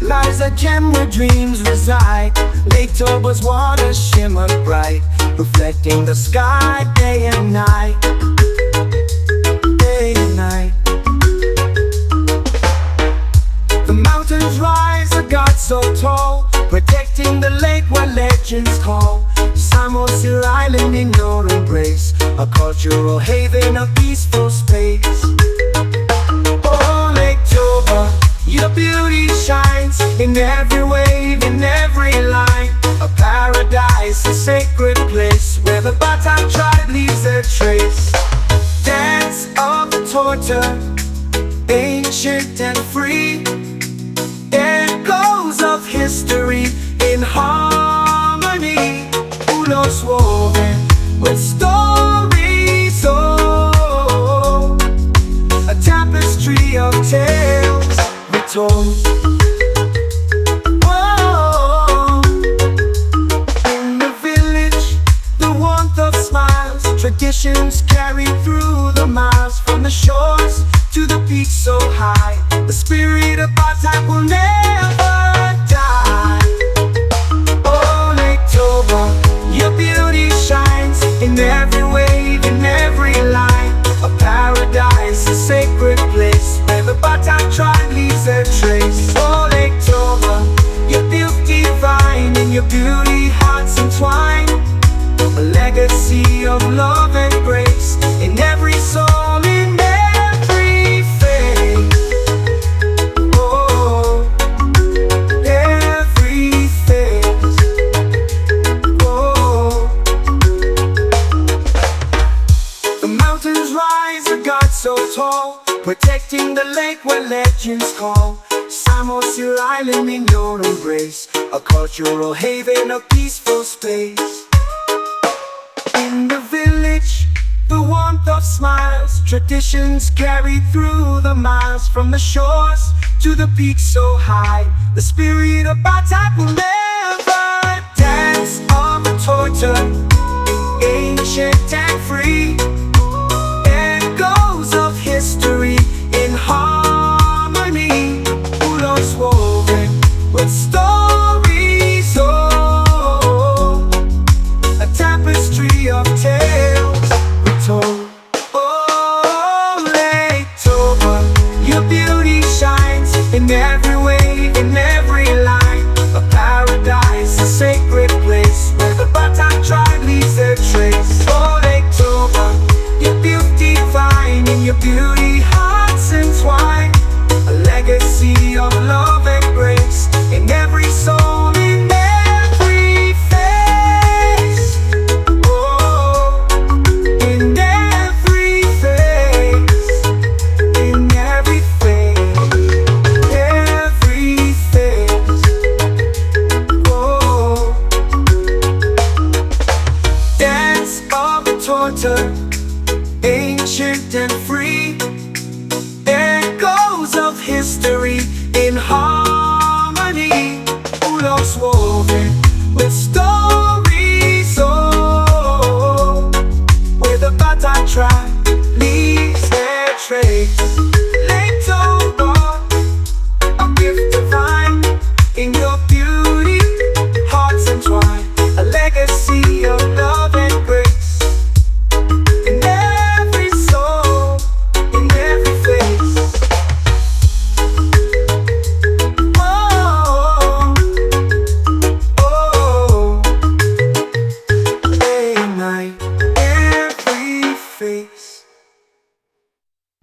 lies a gem where dreams reside. Lake Toba's water shimmer bright, reflecting the sky day and night. Day and night. The mountains rise, a god so tall, protecting the lake where legends call. Samosir Island in your embrace, a cultural haven, a peaceful space. Oh, Lake Toba, your beauty shines in every wave, in every line. A paradise, a sacred place, where the Batak tribe leaves their trace. Dance of the tortor, ancient and free. Echoes of history in harmony. Ulos woven with stories, oh, a tapestry of tales retold. Whoa. In the village, the warmth of smiles, traditions carried through the miles. From the shores to the peaks so high, the spirit of Batak will never die. Oh, Lake Toba, your beauty shines in every wave, in every line. A paradise, a sacred place, where the Batak tribe leaves their trace. Oh, Lake Toba, your beauty divine, in your beauty hearts entwine. A legacy of love and grace in every soul, in every faith. Oh, every face. Oh, the mountains rise, a god so tall, protecting the lake where legends call. Samosir Island in your embrace, a cultural haven, a peaceful space. In the village, the warmth of smiles, traditions carried through the miles. From the shores to the peaks so high, the spirit of Batak will never dance of the tortor, ancient and free. Echoes of history in harmony. Ulos woven with stories, oh, a tapestry of tales retold. Oh, Lake Toba, your beauty shines in every wave, in every line. A paradise, a sacred place, where the Batak tribe leaves their trace. Oh, Lake Toba, your beauty divine, in your beauty hearts entwine. A legacy of love